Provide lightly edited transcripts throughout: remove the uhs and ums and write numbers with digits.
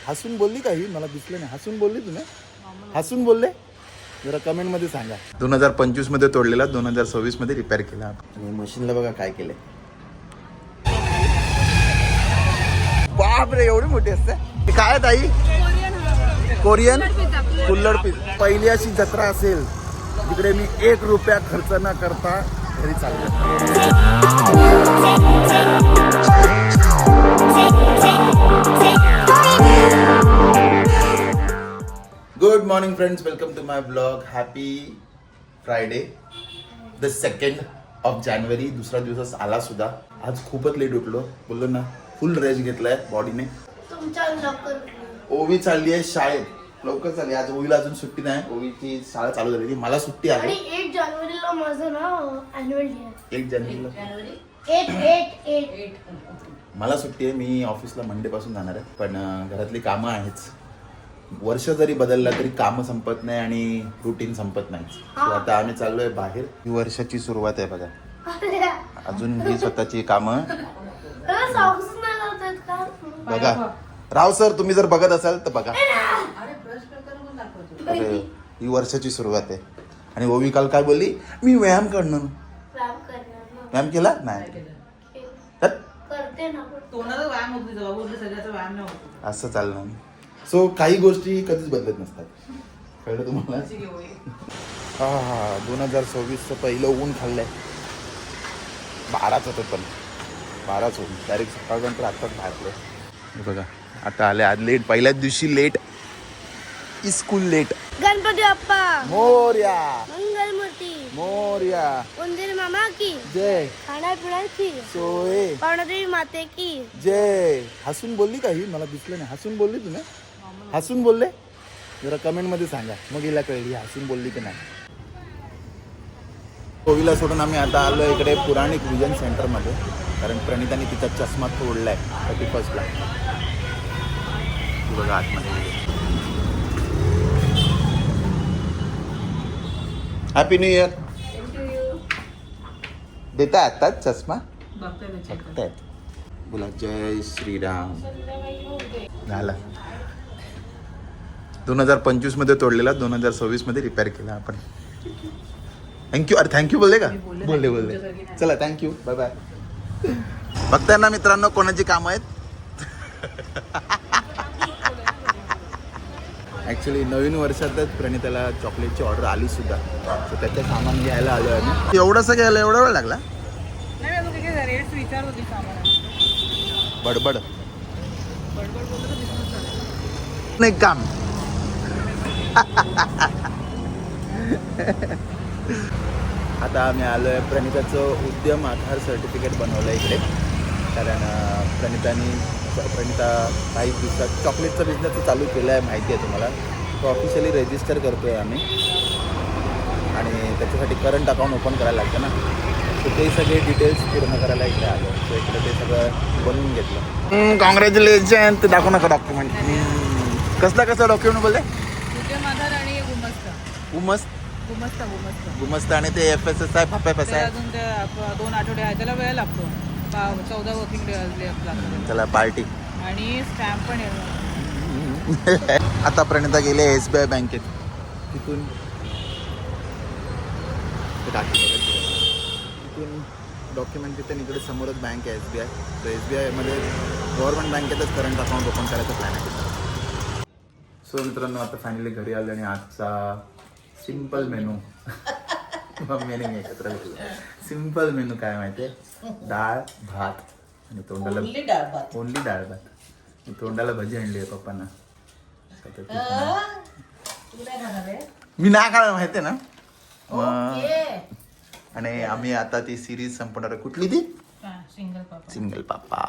हसून बोलली का ही? मला दिसलं नाही. हसून बोलली तुम्ही? हसून बोलले? जरा कमेंटमध्ये सांगा. 2025 मध्ये तोडलेला 2026 मध्ये रिपेअर केला. आणि मशीनला बघा काय केलंय. बापरे, एवढी मोठी असते. हे काय आहे ताई? कोरियन कुल्हड पिझ्झा. पहिली अशी जत्रा असेल जिकडे मी 1 रुपया खर्च न करता घरी चाललो. Good morning friends, welcome to my blog. Happy Friday, the 2nd of January. दुसरा दिवस आला सुद्धा. आज खूपच लेट उठलो, बोललो ना. फुल रेस्ट घेतलाय बॉडीने. ओवी चालली आहे शाळेत, लवकर चालली. आज ओवीला अजून सुट्टी नाही. ओवीची शाळा चालू झाली. मला सुट्टी आहे. आणि 1 जानेवारीला माझं ना ॲन्युअल डे आहे. 1 जानेवारीला 8 मला सुट्टी आहे. मी ऑफिसला मंडे पासून जाणार आहे. पण घरातली कामं आहेच. वर्ष जरी बदलला तरी कामं संपत नाही आणि रुटीन संपत नाही. आता आम्ही चाललोय बाहेर. ही वर्षाची सुरुवात आहे बघा. अजून ही स्वतःची कामं बघा. राव सर, तुम्ही जर बघत असाल तर बघा. ही वर्षाची सुरुवात आहे. आणि ओवी काल काय बोलली? मी व्यायाम करणार. व्यायाम केला नाही? असं चालणार. सो काही गोष्टी कधीच बदलत नसतात. कळलं तुम्हाला? हा 2026चं पहिलं ऊन खाल्लंय. 12च होतं, पण 12च ऊन डायरेक्ट सकाळपर्यंत आत्ताच बाहेर बघा. आता आले. आज लेट, पहिल्याच दिवशी late. School late. Ganpati Bappa Morya, Mangalmurti Morya, उंदीर मामा की जय, खाण्यापिण्याची सोय, पावणादेवी माते की जय. हसून बोलली का ही? मला दिसलं नाही. हसून बोलली तुम्ही? हसून बोलले? जरा कमेंटमध्ये सांगा, मग हिला कळली हसून बोलली की नाही. ओवीला सोडून आम्ही आता आलो इकडे पुराणिक विजन सेंटरमध्ये. कारण प्रणिताने तिचा चष्मा तोडलाय 31st ला. बघा आतमध्ये. Happy new year. देता आताच चष्मा बघतायत. बोला जय श्रीराम. झाला. 2025 मध्ये तोडलेला 2026 मध्ये रिपेअर केला आपण. थँक्यू. अरे थँक्यू बोलले का? बोलले. चला थँक्यू, बाय बाय. बघताय ना मित्रांनो कोणाची कामं आहेत. ॲक्च्युली नवीन वर्षातच प्रणिताला चॉकलेटची ऑर्डर आली सुद्धा. सो त्याचं सामान घ्यायला आलो आम्ही. एवढंसं घ्यायला एवढा वेळ लागला? बडबड नाही काम. आता आम्ही आलो आहे. प्रणिताचं उद्यम आधार सर्टिफिकेट बनवलं आहे इकडे. कारण प्रणिता काही दिवसात चॉकलेटचा बिझनेस चालू केला आहे, माहिती आहे तुम्हाला. तो ऑफिशियली रजिस्टर करतो आहे आम्ही. आणि त्याच्यासाठी करंट अकाउंट ओपन करायला लागतं ना. तर ते सगळे डिटेल्स पूर्ण करायला इकडे आलो. तर इकडे ते सगळं बनवून घेतलं. कॉंग्रॅच्युलेशन. ते दाखवू नका डॉक्युमेंट. कसं डॉक्युमेंट बोलले? आणि गुमस्ता आणि ते FSSI FSSI अजून 2 आठवडे आहे, त्याला वेळ लागतो. 14 वर्किंग डे लागतो. चला पार्टी. आणि स्टॅम्प पण येणार. आता प्रणिता गेले SBI बँकेत. तिथून डॉक्युमेंट तिथे इकडे समोरच बँक आहे SBI. तर SBI मध्ये गव्हर्नमेंट बँकेतच करंट अकाउंट ओपन करायचा प्लॅन आहे. सो मित्रांनो, आता फायनली घरी आलो आणि आजचा सिम्पल मेनू मम्मीने एकत्र घेतला. सिम्पल मेनू काय माहितीये? डाळ भात आणि तोंडाला ओनली डाळ भात. तोंडाला भजी आणली आहे पप्पांना. मी नाही खाणार, माहितीये ना. आणि आम्ही आता ती सिरीज संपवणार. कुठली ती? सिंगल पापा.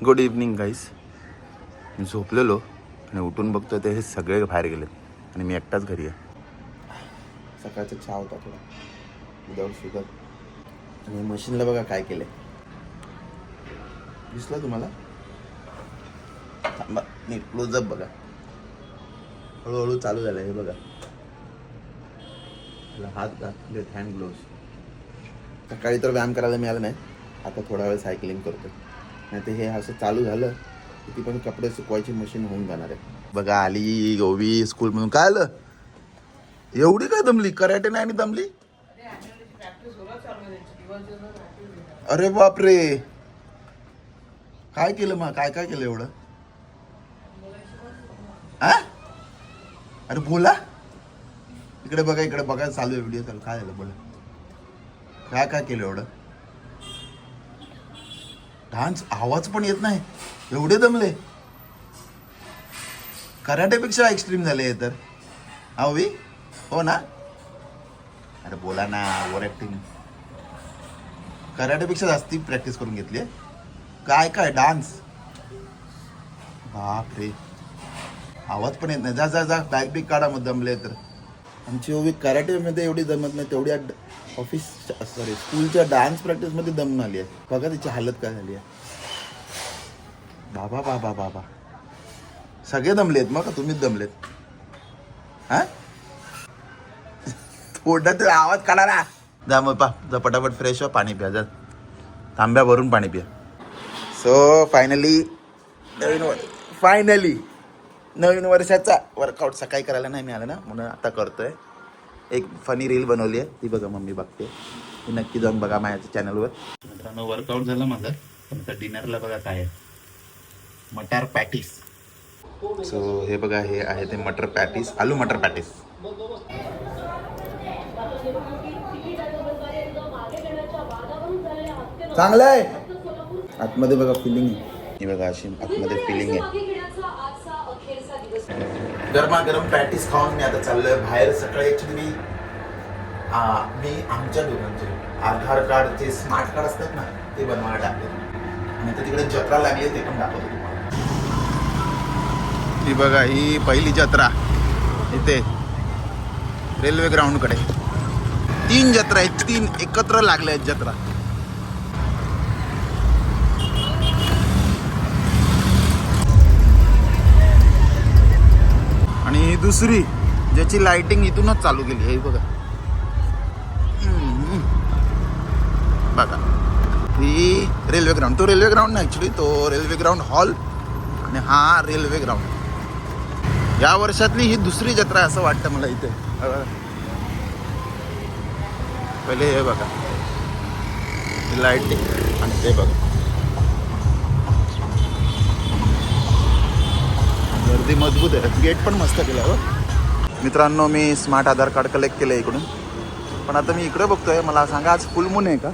गुड इव्हनिंग गाईस. मी झोपलेलो आणि उठून बघतो ते हे सगळे बाहेर गेले आणि मी एकटाच घरी आहे. सकाळचा चहा होता थोडा विदाऊट शुगर. आणि मशीनला बघा काय केलंय. दिसलं तुम्हाला? थांबा, नीट क्लोजअप बघा. हळूहळू चालू झालं हे बघा. हात घातले, हँड ग्लोव्स. सकाळी तर व्यायाम करायला मिळालं नाही. आता थोडा वेळ सायकलिंग करतो. नाही तर हे असं चालू झालं किती पण कपडे सुकवायची मशीन होऊन जाणार आहे. बघा आली गोवी स्कूलमधून. काय आलं एवढी काय दमली? कराटे नाही आणि दमली? अरे बापरे, काय केलं मग? काय काय केलं एवढं? हा? अरे बोला, इकडे बघा, इकडे बघा, चालू आहे व्हिडिओ चालू. काय झालं बोला, काय काय केलं एवढं? डान्स आवाज पण येत नाही, एवढे दमले? कराटेपेक्षा एक्स्ट्रीम झाले हे तर. हवी हो ना? अरे बोला ना, ओव्हर ऍक्टिंग. कराटेपेक्षा जास्ती प्रॅक्टिस करून घेतली. काय काय डान्स, बाप रे, आवाज पण येत नाही. जा जा जा, बॅग बिग काढा मग दमले तर. आमची ओवी कराटेमध्ये एवढी जमत नाही, तेवढी ऑफिस सॉरी स्कूलच्या डान्स प्रॅक्टिसमध्ये दमून आली आहे. बघा तिची हालत काय झाली आहे. बाबा बाबा बाबा, सगळे दमलेत मग का तुम्हीच दमलेत? हा, थोडा तर आवाज काढा ना. जा मग जा पटापट फ्रेश हो, पाणी प्या. जा तांब्या भरून पाणी प्या. सो फायनली नवीन वर्षाचा वर्कआउट सकाळी करायला नाही मिळालं ना, म्हणून आता करतोय. एक फनी रील बनवली आहे, ती बघा मम्मी बघते, ती नक्की जाऊन बघा माझ्या चॅनलवर. मित्रांनो वर्कआउट झालं माझं, पण आता डिनरला बघा काय आहे, मटार पॅटीस. सो हे बघा, हे आहे ते मटर पॅटीस, आलू मटर पॅटीस. चांगलं आहे. आतमध्ये बघा फिलिंग आहे, ही बघा अशी आतमध्ये फिलिंग आहे. गरमागरम पॅटीस खाऊन मी आता चाललोय बाहेर. सकाळी ऍक्च्युली मी आमच्या दोघांचे आधार कार्डचे स्मार्ट कार्ड असतात ना, ते बनवायला टाकले. आणि आता तिकडे जत्रा लागली, ते पण दाखवतो तुम्हाला. ही बघा, ही पहिली जत्रा इथे रेल्वे ग्राउंडकडे. 3 जत्रा आहेत, 3 एकत्र लागल्या आहेत जत्रा. आणि दुसरी ज्याची लाइटिंग इथूनच चालू केली आहे बघा. बघा ही रेल्वे ग्राउंड, तो रेल्वे ग्राउंड नाही ॲक्च्युली, तो रेल्वे ग्राउंड हॉल आणि हा रेल्वे ग्राउंड. या वर्षातली ही दुसरी जत्रा आहे असं वाटतं मला इथे. पहिले हे बघा लाइटिंग आणि ते बघा गर्दी मजबूत आहे. गेट पण मस्त केलं हो. मित्रांनो मी स्मार्ट आधार कार्ड कलेक्ट केलं इकडून, पण आता मी इकडे बघतोय. मला सांगा आज फुल मून आहे का?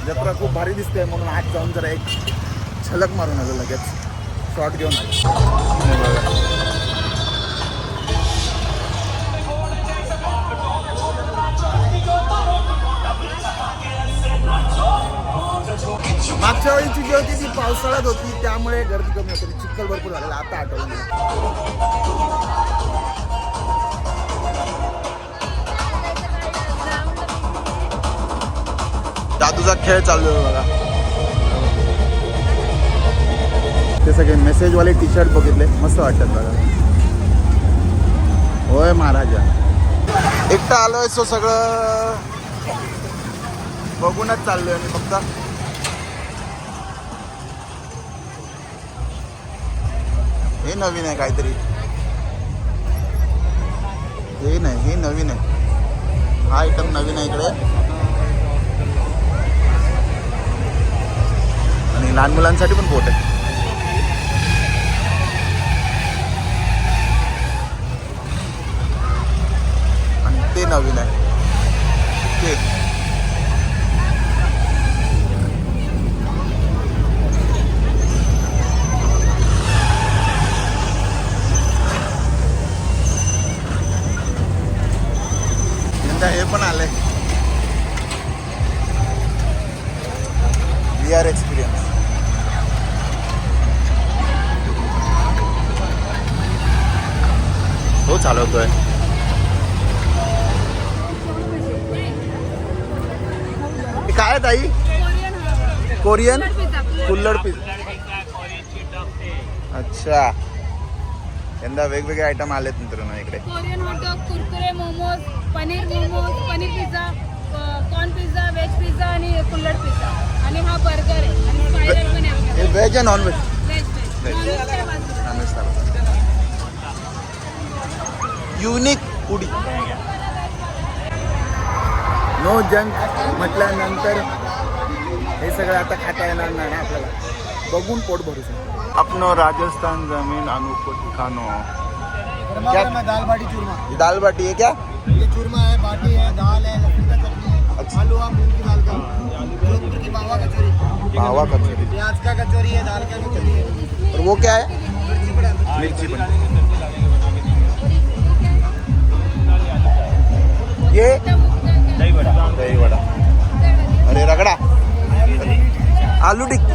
जत्रा खूप भारी दिसते, म्हणून आज जाऊन जरा एक झलक मारून आलो, लगेच शॉट घेऊन आलो. मागच्या वेळीची जी होती ती पावसाळ्यात होती, त्यामुळे गर्दी कमी होती, चिखल भरपूर झालेला. आता आठवलं जादूचा खेळ चालू आहे बघा. ते सगळे मेसेजवाले टी शर्ट बघितले, मस्त वाटतात बघा. होय महाराजा, एकटा आलोय. सो सगळं बघूनच चाललोय मी फक्त. हे नवीन आहे काहीतरी, हे नाही, हे नवीन आहे. हा आयटम नवीन आहे इकडे. आणि लहान मुलांसाठी पण बोट आहे. आणि ते नवीन आहे ते. हे पण आलंय VR एक्सपिरियन्स. तो चालवतोय. काय आहे ताई? कोरियन कुल्हड पिझ्झा. अच्छा, यंदा वेगवेगळे आयटम आलेत मित्रांनो इकडे. Korean hot dog, Kurkure, momos, paneer pizza. Corn pizza, veg pizza आणि कुल्हड पिझ्झा. आणि हा बर्गर आहे आणि स्पायडर पण आहे हे आपल्याकडे. व्हेज आहे नॉन व्हेज? व्हेज नॉनव्हेज काय बाजूला. Unique foodie. नो जंक म्हटल्यानंतर हे सगळं आता खाता येणार नाही ना आपल्याला. बघून पोट भरू शकतो. अपनो राजस्थान जमीन अनूप ठिकानो. क्या दाल बाटी चूरमा. ये दाल बाटी है क्या? ये चूरमा है, बाटी है, दाल है, लहसुन का चटनी है, अच्छा। आलू है, मूंग की दाल का, जोधपुर की मावा कचौरी, मावा कचौरी. प्याज का कचौरी है, दाल का कचौरी है, और वो क्या है? मिर्ची बड़ा, मिर्ची बड़ी. ये दही वड़ा. अरे रगड़ा. आलू टिक्की.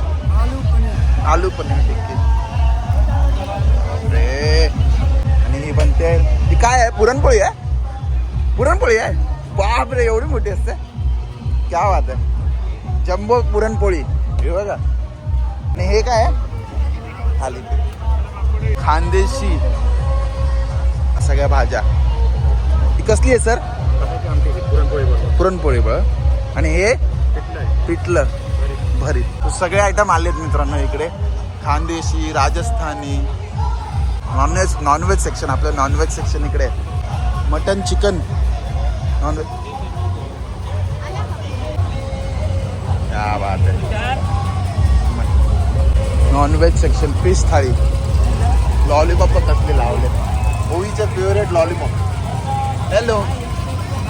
आलू पनीर टिक्की. अरे आणि ही बनते. ही काय आहे? पुरणपोळी आहे. पुरणपोळी आहे. बाप रे, एवढी मोठी असते. क्या बात आहे. जम्बो पुरणपोळी. हे बघा. आणि हे काय आहे? थाली. खानदेशी सगळ्या भाज्या. ही कसली आहे सर? पुरणपोळी बघ. आणि हे पिठलं भरीत. तो सगळे आयटम आलेत मित्रांनो इकडे. Khandeshi, Rajasthani, non-veg section. आपलं नॉनव्हेज सेक्शन इकडे आहे. Mutton, chicken, non-veg. क्या बात आहे. Non-veg section. Fish thali. Lollipop कसले लावले. ओवीचे फेवरेट लॉलीपॉप. हॅलो.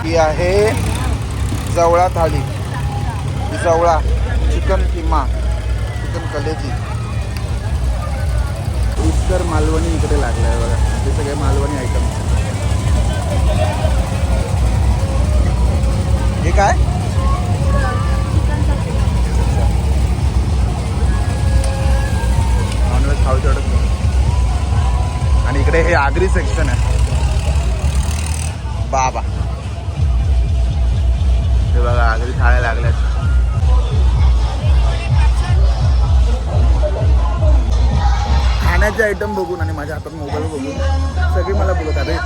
ही आहे जवळा थाळी. ही जवळा, चिकन किमा, चिकन कलेजी. रुचकर मालवणी इकडे लागलं आहे बघा. हे सगळे मालवणी आयटम. हे काय? नॉनव्हेज खाऊ तेवढंच. आणि इकडे हे आगरी सेक्शन आहे. बाबा हे बघा, आगरी थाळ्या लागल्यात. खाण्याचे आयटम बघून आणि माझ्या हातात मोबाईल बघून सगळी मला बोलत आहे.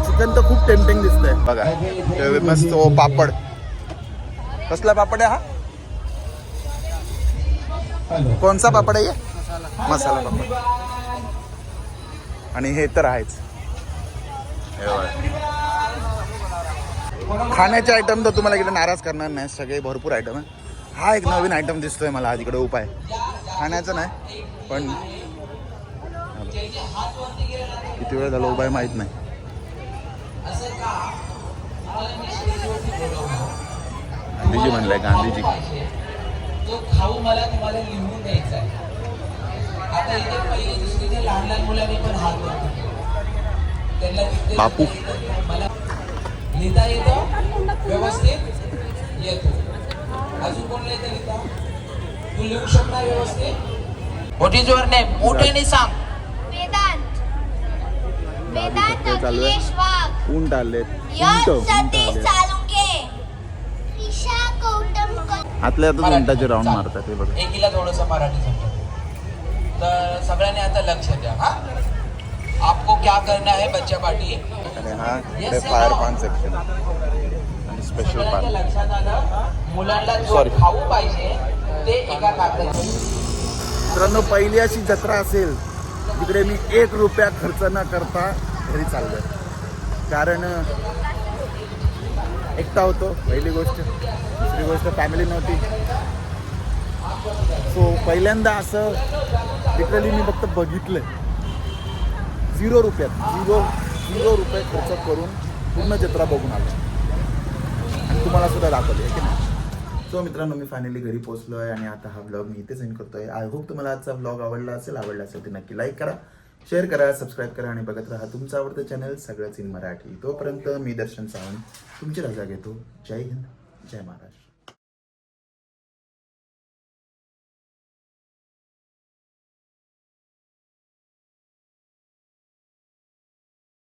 चिकन तर खूप टेम्पटिंग दिसतंय बघा. ते मस्त पापड. कसला पापड आहे हा? कोणचा पापड आहे? मसाला पापड. आणि हे तर आहेच. खाण्याचे आयटम तर तुम्हाला इकडे नाराज करणार नाही. सगळे भरपूर आयटम आहे. हा एक नवीन आयटम दिसतोय मला आज इकडे. उपाय खाण्याचं नाही पण किती वेळ झाला उपाय माहित नाही. गांधीजी म्हणलंय. गांधीजी. तो खाऊ मला तुम्हाला लिहून द्यायचा आहे. आता इथे पहिले दुसरीचे लहान लहान मुलांनी पण हात वरती केला. त्यांना तिथे बापू. मला लिहिता येतं व्यवस्थित? येतो. अजून कोण येतं लिहिता? तू लिहू शकणार व्यवस्थित? What is your name? मोठ्याने सांग. वेदांत. वेदांत चालू आहे. अखिलेश वाघ. ऊंट आलेत. यश ऊंट सतीश आलेत. चालुंके. ईशा गौतम आतल्या आतच उंटाचे राऊंड मारतात. हे बघा. एकीला थोडंसं मराठी समजा. तर सगळ्यांनी आता लक्ष द्या. हा, आपको क्या करना है बच्चा पार्टी है. आणि हा इकडे फायर पान सेक्शन आणि स्पेशल सगळ्यांच्या पान. लक्षात आलं. मुलांना जो Sorry. खाऊ पाहिजे ते एका कागदात. मित्रांनो, पहिली अशी जत्रा असेल तिकडे मी 1 रुपया खर्च न करता घरी चाललोय. कारण एकटा होतो पहिली गोष्ट. दुसरी गोष्ट फॅमिली नव्हती. सो पहिल्यांदा असं लिटरली मी फक्त बघितलंय. 0 रुपयात 0 रुपये खर्च करून पूर्ण जत्रा बघून आलो. आणि तुम्हाला सुद्धा दाखवले की नाही. सो मित्रांनो, मी फायनली घरी पोहोचलो आहे आणि आता हा ब्लॉग मी इथेच एंड करतोय. आय होप तुम्हाला आजचा ब्लॉग आवडला असेल तर नक्की लाईक करा, शेअर करा, सबस्क्राईब करा आणि बघत राहा तुमचं आवडतं चॅनल सगळंच इन मराठी. तोपर्यंत मी दर्शन सावंत तुमची रजा घेतो. जय हिंद, जय महाराष्ट्र.